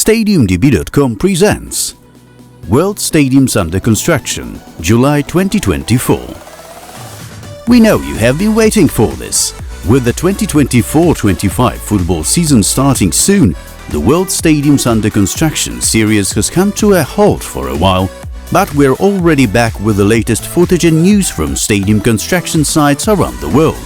StadiumDB.com presents World Stadiums Under Construction, July 2024. We know you have been waiting for this. With the 2024-25 football season starting soon, the World Stadiums Under Construction series has come to a halt for a while, but we're already back with the latest footage and news from stadium construction sites around the world.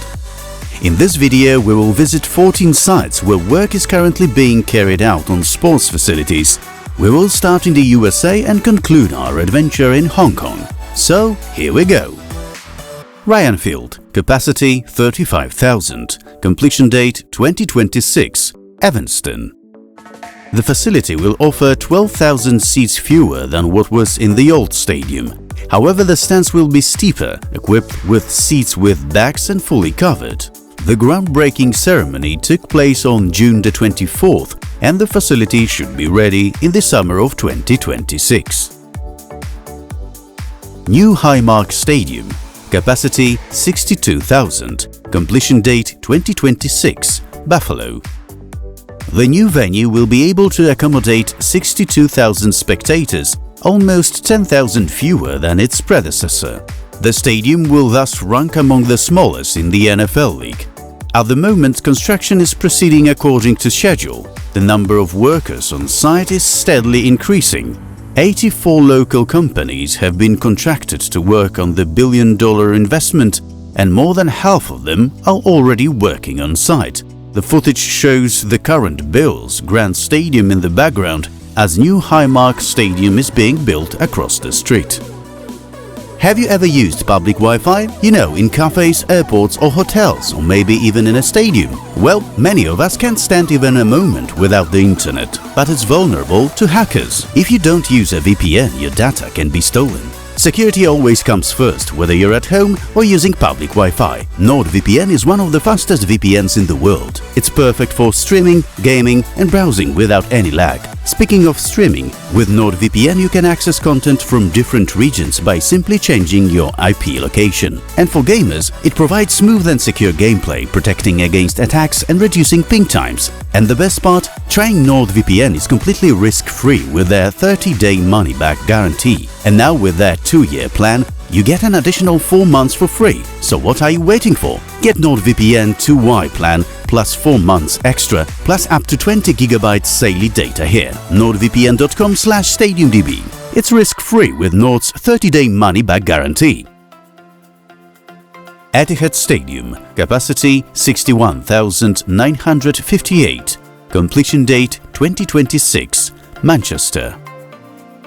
In this video, we will visit 14 sites where work is currently being carried out on sports facilities. We will start in the USA and conclude our adventure in Hong Kong. So, here we go. Ryan Field, capacity 35,000, completion date 2026, Evanston. The facility will offer 12,000 seats fewer than what was in the old stadium. However, the stands will be steeper, equipped with seats with backs and fully covered. The groundbreaking ceremony took place on June the 24th, and the facility should be ready in the summer of 2026. New Highmark Stadium, capacity 62,000, completion date 2026, Buffalo. The new venue will be able to accommodate 62,000 spectators, almost 10,000 fewer than its predecessor. The stadium will thus rank among the smallest in the NFL league. At the moment, construction is proceeding according to schedule. The number of workers on site is steadily increasing. 84 local companies have been contracted to work on the billion-dollar investment, and more than half of them are already working on site. The footage shows the current Bills Grand Stadium in the background as new Highmark Stadium is being built across the street. Have you ever used public Wi-Fi? You know, in cafes, airports or hotels, or maybe even in a stadium. Well, many of us can't stand even a moment without the internet, but it's vulnerable to hackers. If you don't use a VPN, your data can be stolen. Security always comes first, whether you're at home or using public Wi-Fi. NordVPN is one of the fastest VPNs in the world. It's perfect for streaming, gaming and browsing without any lag. Speaking of streaming, with NordVPN you can access content from different regions by simply changing your IP location. And for gamers, it provides smooth and secure gameplay, protecting against attacks and reducing ping times. And the best part? Trying NordVPN is completely risk-free with their 30-day money-back guarantee. And now with their 2-year plan, you get an additional 4 months for free. So what are you waiting for? Get NordVPN 2Y plan plus 4 months extra plus up to 20 GB daily data here. NordVPN.com/StadiumDB. It's risk-free with Nord's 30-day money-back guarantee. Etihad Stadium, capacity 61,958, completion date 2026, Manchester.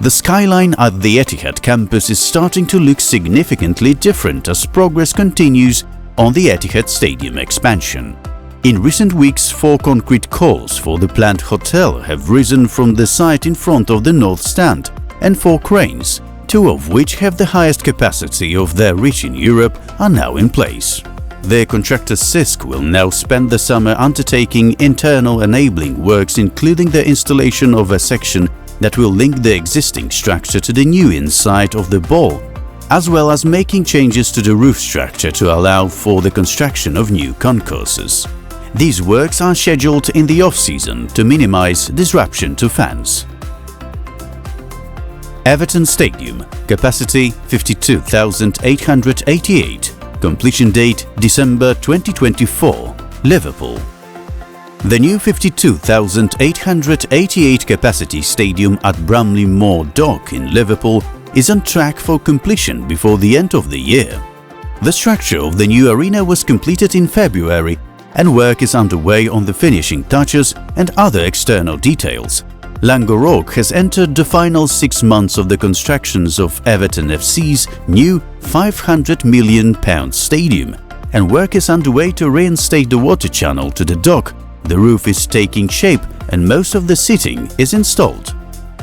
The skyline at the Etihad campus is starting to look significantly different as progress continues on the Etihad Stadium expansion. In recent weeks, 4 concrete calls for the planned hotel have risen from the site in front of the North Stand, and 4 cranes, 2 of which have the highest capacity of their reach in Europe, are now in place. The contractor CISC will now spend the summer undertaking internal enabling works, including the installation of a section that will link the existing structure to the new inside of the ball, as well as making changes to the roof structure to allow for the construction of new concourses. These works are scheduled in the off-season to minimize disruption to fans. Everton Stadium, capacity 52,888, completion date December 2024, Liverpool. The new 52,888 capacity stadium at Bramley Moor Dock in Liverpool is on track for completion before the end of the year. The structure of the new arena was completed in February, and work is underway on the finishing touches and other external details. Langorock has entered the final 6 months of the constructions of Everton FC's new £500 million stadium, and work is underway to reinstate the water channel to the dock. The roof is taking shape and most of the seating is installed.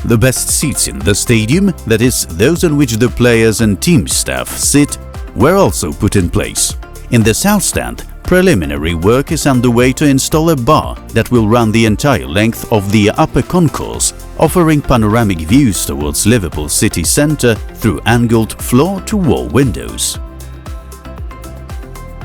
The best seats in the stadium, that is, those on which the players and team staff sit, were also put in place. In the South Stand, preliminary work is underway to install a bar that will run the entire length of the upper concourse, offering panoramic views towards Liverpool city centre through angled floor-to-wall windows.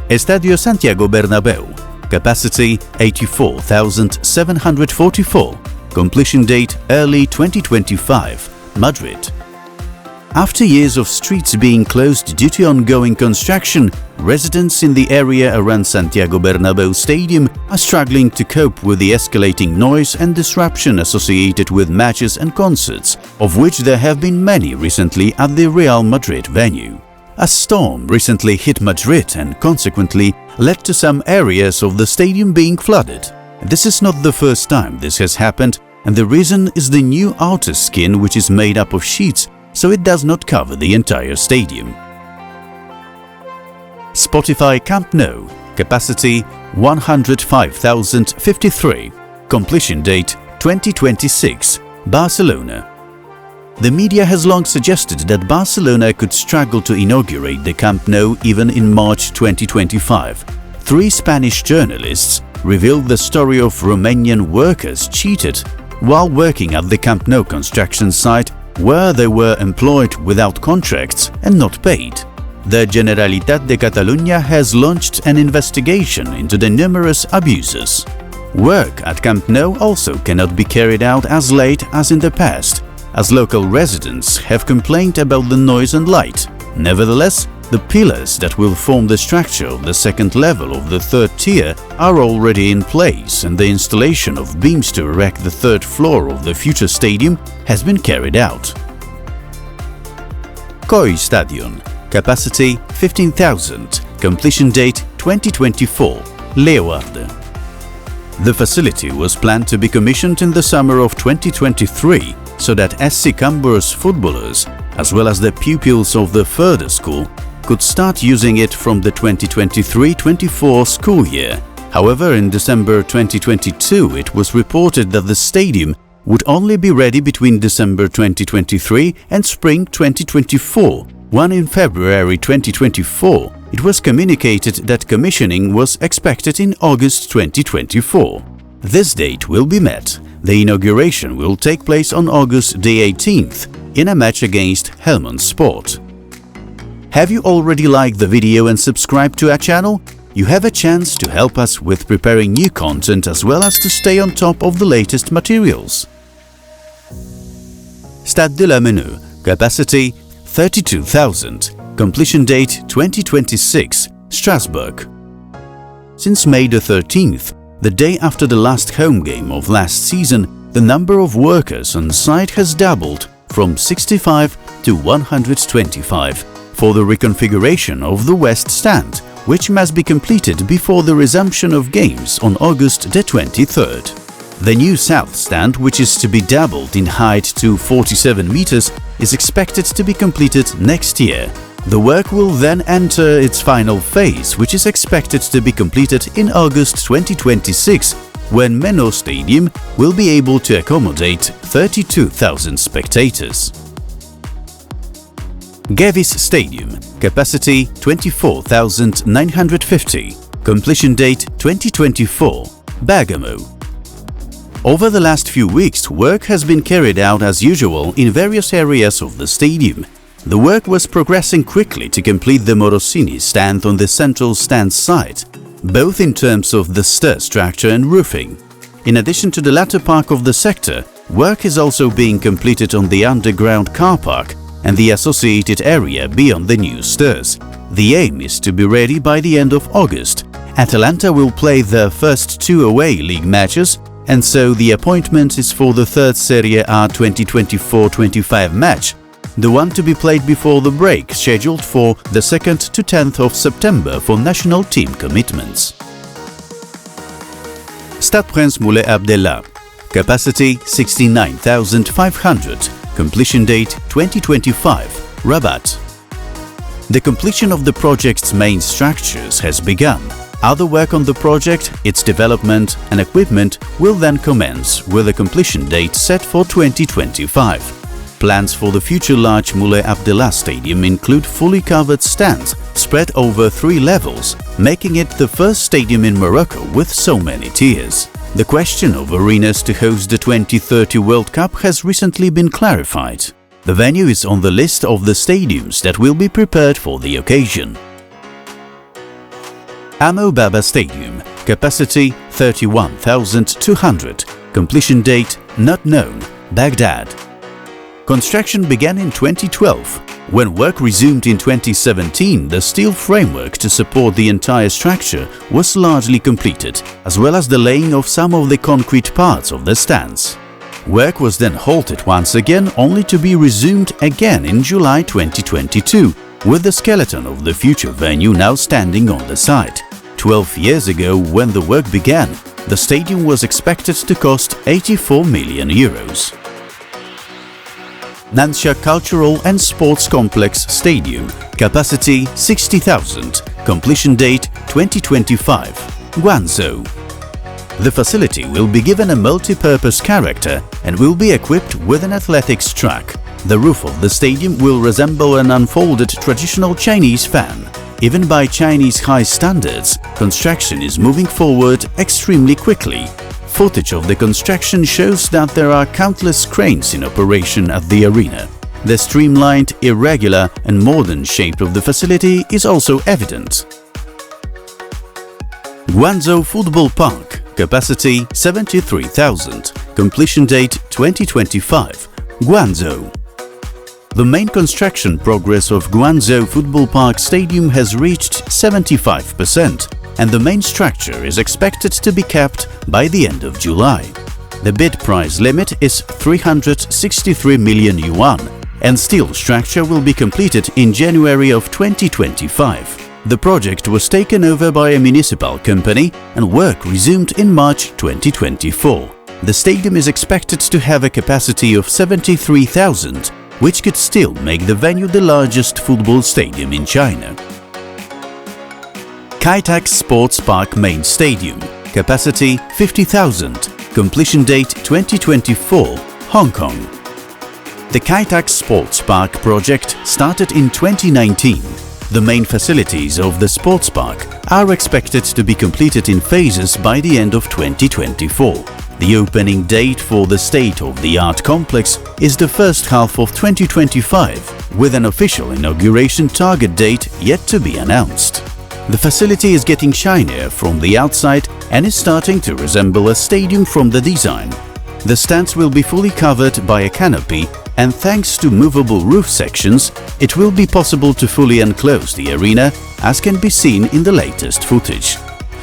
Estadio Santiago Bernabéu, capacity 84,744, completion date early 2025, Madrid. After years of streets being closed due to ongoing construction, residents in the area around Santiago Bernabéu Stadium are struggling to cope with the escalating noise and disruption associated with matches and concerts, of which there have been many recently at the Real Madrid venue. A storm recently hit Madrid and consequently led to some areas of the stadium being flooded. This is not the first time this has happened, and the reason is the new outer skin, which is made up of sheets, so it does not cover the entire stadium. Spotify Camp Nou, capacity 105,053, completion date 2026, Barcelona. The media has long suggested that Barcelona could struggle to inaugurate the Camp Nou even in March 2025. 3 Spanish journalists revealed the story of Romanian workers cheated while working at the Camp Nou construction site, where they were employed without contracts and not paid. The Generalitat de Catalunya has launched an investigation into the numerous abuses. Work at Camp Nou also cannot be carried out as late as in the past, as local residents have complained about the noise and light. Nevertheless, the pillars that will form the structure of the second level of the third tier are already in place, and the installation of beams to erect the third floor of the future stadium has been carried out. Kooi Stadion, capacity 15,000, completion date 2024, Leeuwarden. The facility was planned to be commissioned in the summer of 2023 so that SC Cambuur's footballers, as well as the pupils of the further school, could start using it from the 2023-24 school year. However, in December 2022, it was reported that the stadium would only be ready between December 2023 and spring 2024, when in February 2024 it was communicated that commissioning was expected in August 2024. This date will be met. The inauguration will take place on August the 18th in a match against Helmond Sport. Have you already liked the video and subscribed to our channel? You have a chance to help us with preparing new content as well as to stay on top of the latest materials. Stade de la Meinau, capacity 32,000, completion date 2026, Strasbourg. Since May the 13th, the day after the last home game of last season, the number of workers on site has doubled from 65 to 125 for the reconfiguration of the West Stand, which must be completed before the resumption of games on August the 23rd. The new South Stand, which is to be doubled in height to 47 meters, is expected to be completed next year. The work will then enter its final phase, which is expected to be completed in August 2026, when Meinau Stadium will be able to accommodate 32,000 spectators. Gewiss Stadium, capacity 24,950, completion date 2024, Bergamo. Over the last few weeks, work has been carried out as usual in various areas of the stadium. The work was progressing quickly to complete the Morosini stand on the central stand site, both in terms of the stair structure and roofing. In addition to the latter part of the sector, work is also being completed on the underground car park and the associated area beyond the new stairs. The aim is to be ready by the end of August. Atalanta will play their first 2 away league matches, and so the appointment is for the third Serie A 2024-25 match, the one to be played before the break, scheduled for the 2nd to 10th of September for national team commitments. Stade Prince Moulay Abdellah, capacity 69,500, completion date 2025, Rabat. The completion of the project's main structures has begun. Other work on the project, its development and equipment will then commence, with a completion date set for 2025. Plans for the future large Moulay Abdellah Stadium include fully covered stands spread over 3 levels, making it the first stadium in Morocco with so many tiers. The question of arenas to host the 2030 World Cup has recently been clarified. The venue is on the list of the stadiums that will be prepared for the occasion. Amo Baba Stadium, capacity 31,200, completion date not known, Baghdad. Construction began in 2012. When work resumed in 2017, the steel framework to support the entire structure was largely completed, as well as the laying of some of the concrete parts of the stands. Work was then halted once again, only to be resumed again in July 2022, with the skeleton of the future venue now standing on the site. 12 years ago, when the work began, the stadium was expected to cost 84 million euros. Nansha Cultural and Sports Complex Stadium, capacity 60,000, completion date 2025, Guangzhou. The facility will be given a multi-purpose character and will be equipped with an athletics track. The roof of the stadium will resemble an unfolded traditional Chinese fan. Even by Chinese high standards, construction is moving forward extremely quickly. Footage of the construction shows that there are countless cranes in operation at the arena. The streamlined, irregular and modern shape of the facility is also evident. Guangzhou Football Park, capacity 73,000, completion date 2025, Guangzhou. The main construction progress of Guangzhou Football Park Stadium has reached 75%, and the main structure is expected to be capped by the end of July. The bid price limit is 363 million yuan, and steel structure will be completed in January of 2025. The project was taken over by a municipal company and work resumed in March 2024. The stadium is expected to have a capacity of 73,000, which could still make the venue the largest football stadium in China. Kai-Tak Sports Park Main Stadium, capacity 50,000, completion date 2024, Hong Kong. The Kai-Tak Sports Park project started in 2019. The main facilities of the sports park are expected to be completed in phases by the end of 2024. The opening date for the state-of-the-art complex is the first half of 2025, with an official inauguration target date yet to be announced. The facility is getting shinier from the outside and is starting to resemble a stadium from the design. The stands will be fully covered by a canopy, and thanks to movable roof sections, it will be possible to fully enclose the arena, as can be seen in the latest footage.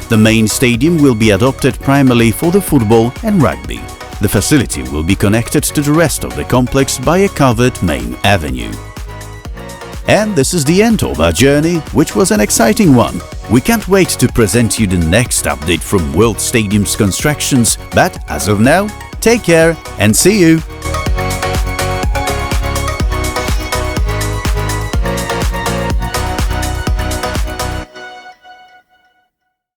The main stadium will be adopted primarily for the football and rugby. The facility will be connected to the rest of the complex by a covered main avenue. And this is the end of our journey, which was an exciting one. We can't wait to present you the next update from World Stadiums Constructions, but as of now, take care and see you!